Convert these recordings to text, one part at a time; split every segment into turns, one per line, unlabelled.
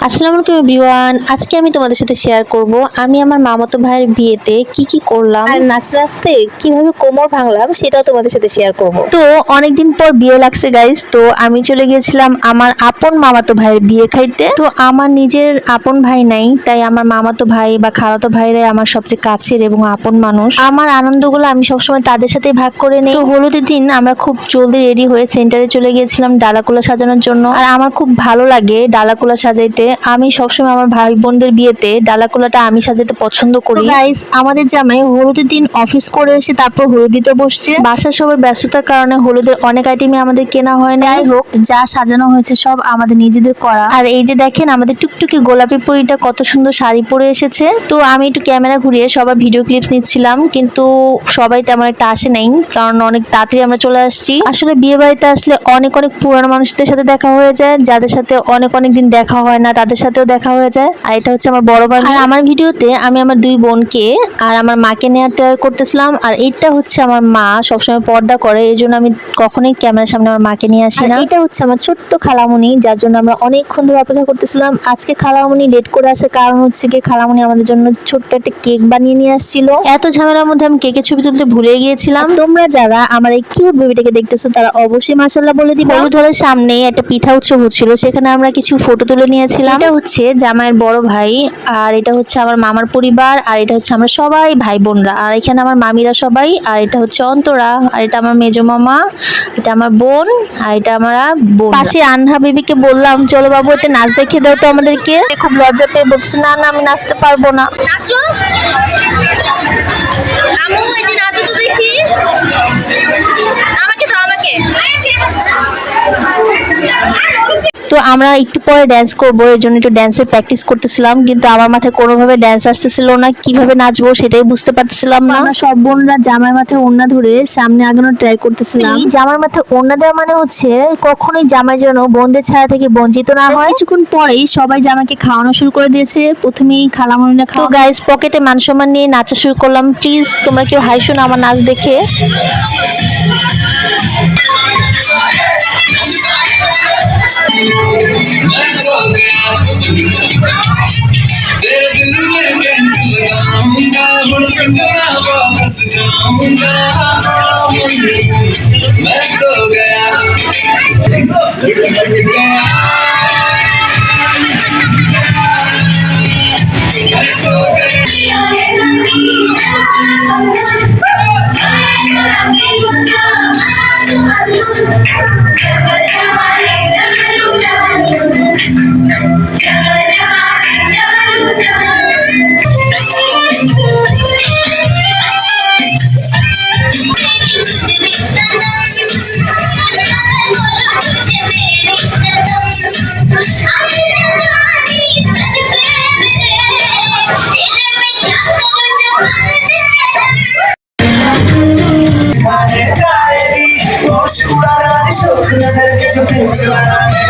আসসালামু আলাইকুম এভরিওয়ান। আজকে আমি তোমাদের সাথে শেয়ার করব আমি আমার মামাতো ভাইয়ের বিয়েতে কি করলাম আর নাচতে নাচতে কিভাবে কোমর ভাঙলাম সেটাও তোমাদের সাথে শেয়ার করব। তো অনেকদিন পর বিয়ে লাগছে গাইস, তো আমি চলে গিয়েছিলাম আমার আপন মামাতো ভাইয়ের বিয়ে খাইতে। তো আমার নিজের আপন ভাই নাই, তাই আমার মামাতো ভাই বা খালাতো ভাইরাই আমার সবচেয়ে কাছের এবং আপন মানুষ। আমার আনন্দগুলো আমি সবসময় তাদের সাথে ভাগ করে নেই। তো হলুদের দিন আমরা খুব জলদি রেডি হয়ে সেন্টারে চলে গিয়েছিলাম ডালাকুলা সাজানোর জন্য। আর আমার খুব ভালো লাগে ডালাকুলা সাজাইতে। আমি সবসময় আমার ভাই বোনদের বিয়েতে ডালাকুলাটা আমি সাজাতে পছন্দ করি। গাইস, আমাদের জামাই হলুদের দিন অফিস করে এসে তারপর হলুদ দিতে বসছে। বাসার সবাই ব্যস্ততার কারণে হলুদের অনেক আইটেমই আমাদের কেনা হয় না। যাই হোক, যা সাজানো হয়েছে সব আমাদের নিজেদের করা। আর এই যে দেখেন আমাদের টুকটুকি গোলাপি পরীটা কত সুন্দর শাড়ি পরে এসেছে। তো আমি একটু ক্যামেরা ঘুরিয়ে সবার ভিডিও ক্লিপস নিচ্ছিলাম, কিন্তু সবাই তেমন একটা আসে নাই, কারণ অনেক তাড়াতাড়ি আমরা চলে আসছি। আসলে বিয়ে বাড়িতে আসলে অনেক পুরানো মানুষদের সাথে দেখা হয়ে যায়, যাদের সাথে অনেক দিন দেখা হয় না তাদের সাথেও দেখা হয়ে যায়। আর এটা হচ্ছে আমার বড় ভাই। আর আমার ভিডিওতে আমি আমার দুই বোনকে আর আমার মাকে নিয়ে ট্রাই করতেছিলাম। আর এটা হচ্ছে আমার মা সবসময় পর্দা করে, এই জন্য আমি কখনোই ক্যামেরার সামনে আমার মাকে নিয়ে আসি না। এটা হচ্ছে আমার ছোট্ট খালামণি, যার জন্য আমরা অনেকক্ষণ ধরে অপেক্ষা করতেছিলাম। আজকে খালামণি লেট করে আসার কারণ হচ্ছে কি, খালামণি আমাদের জন্য ছোট্ট একটা কেক বানিয়ে নিয়ে আসছিল। এত ঝামেলার মধ্যে আমি কেকের ছবি তুলতে ভুলে গিয়েছিলাম। তোমরা যারা আমার এই কিউট বেবিটাকে দেখতেছো তারা অবশ্যই মাশাআল্লাহ বলে দিবা। হলুদ হলের সামনে একটা পিঠা উৎসব হচ্ছিল, সেখানে আমরা কিছু ফটো তুলে নিয়েছিলাম। এটা হচ্ছে জামাইয়ের বড় ভাই, আর এটা হচ্ছে আমার মামার পরিবার, আর এটা হচ্ছে আমরা সবাই ভাই বোনরা, আর এখানে আমার মামিরা সবাই, আর এটা হচ্ছে অন্তরা, আর এটা আমার মেজো মামা, এটা আমার বোন, আর এটা আমার বোন। পাশে আনহা বেবিকে বললাম চলো বাবু এটা নাচ দেখে দাও তো আমাদেরকে। খুব লজ্জা পেয়ে বলছে না না আমি নাচতে পারবো না।
নাচো আমু, এই যে নাচো তো দেখি। আমাকে দাও, আমাকে।
তো আমরা একটু পরে ড্যান্স করবো, এর জন্য একটু ড্যান্সের প্র্যাকটিস করতেছিলাম, কিন্তু আমার মাথায় কোনোভাবে ড্যান্স আসতেছিল না, কিভাবে নাচবো সেটাই বুঝতে পারতেছিলাম না। আমরা সব বোনরা জামার মাথায় ওড়না ধরে সামনে আগানোর ট্রাই করতেছিলাম। জামার মাথায় ওড়না দেওয়া মানে হচ্ছে কখনোই জামাই যেন বোনদের ছায়া থেকে বঞ্চিত না হয়। কিছুক্ষণ পরেই সবাই জামাকে খাওয়ানো শুরু করে দিয়েছে, প্রথমেই খালামণিরা খাওয়া। তো গাইস, পকেটে মান সম্মান নিয়ে নাচা শুরু করলাম। প্লিজ তোমরা কেউ হাসো না আমার নাচ দেখে।
मैं तो गया तेरे दिल में कंठ लगाऊंगा, मुड़ना वापस जाऊंगा। मैं तो गया नजर के जो प्रेम चलाने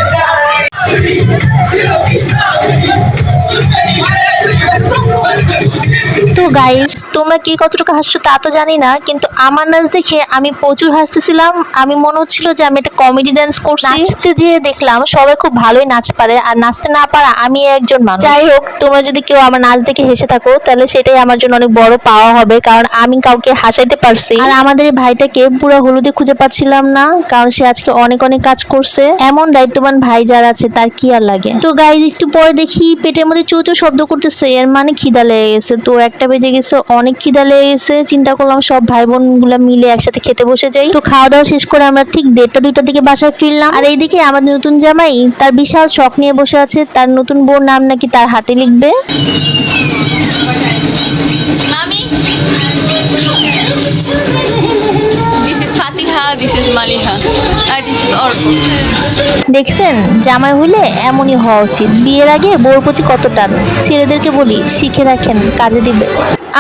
তো গাইস, তোমরা কি কতটুকু হাসছো তা তো জানি না, কিন্তু আমার নাচ দেখে আমি প্রচুর হাসতেছিলাম। আমি মনে হচ্ছিল যে আমি একটা কমেডি ডান্স করছি। নাচতে দিয়ে দেখলাম সবাই খুব ভালোই নাচ পারে, আর নাচতে না পারা আমি একজন মানুষ। যাই হোক, তোমরা যদি কেউ আমার নাচ দেখে হেসে থাকো তাহলে সেটাই আমার জন্য অনেক বড় পাওয়া হবে, কারণ আমি কাউকে হাসাইতে পারছি। আর আমাদের এই ভাইটাকে পুরো হলুদে খুঁজে পাচ্ছিলাম না, কারণ সে আজকে অনেক কাজ করছে। এমন দায়িত্ববান ভাই যার আছে তার কি আর লাগে। তো গাইস, একটু পরে দেখি পেটের মধ্যে চোচো শব্দ করতেছে, এর মানে খিদা লেগে গেছে। তো একটা বেজে গেছে, অনেক খিদা লেগে গেছে। চিন্তা করলাম সব ভাই বোন গুলা মিলে একসাথে খেতে বসে যাই। তো খাওয়া দাওয়া শেষ করে আমরা ঠিক 1:30-2টার দিকে বাসায় ফিরলাম। আর এইদিকে আমাদের নতুন জামাই তার বিশাল শখ নিয়ে বসে আছে, তার নতুন বউর নাম নাকি তার হাতে লিখবে।
মামি, this is Fatiha, this is Maliha, this is Orko.
দেখছেন, জামাই হইলে এমনই হওয়া উচিত। বিয়ের আগে বউর প্রতি কত টান। ছেলেদেরকে বলি শিখে রাখেন, কাজে দিবে।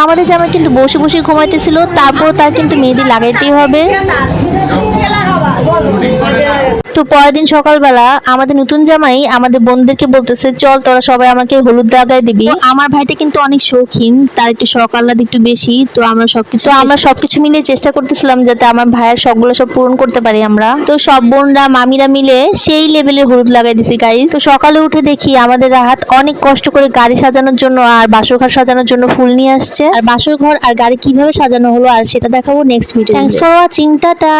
আমাদের জামাই কিন্তু বসে ঘুমাইতেছিল, তারপর তার কিন্তু মেহেদি লাগাইতেই হবে। তো পরের দিন সকালবেলা আমাদের নতুন জামাই আমাদের বোনদেরকে বলতেছে, চল তোরা সবাই আমাকে হলুদ লাগাই দিবি। তো আমার ভাইটা কিন্তু অনেক শৌখিন, তার একটু শখ আহ্লাদ একটু বেশি। তো আমরা সবকিছু মিলে চেষ্টা করতেছিলাম যাতে আমার ভাইয়ের শখগুলো সব পূরণ করতে পারি আমরা। তো সব বোনরা মামিরা মিলে সেই লেভেলের হলুদ লাগাই দিছি গাইস। তো সকালে উঠে দেখি আমাদের রাহাত অনেক কষ্ট করে গাড়ি সাজানোর জন্য আর বাসর ঘর সাজানোর জন্য ফুল নিয়ে আসছে। আর বাসর ঘর আর গাড়ি কিভাবে সাজানো হলো আর সেটা দেখাবো next video. Thanks for watching, tata.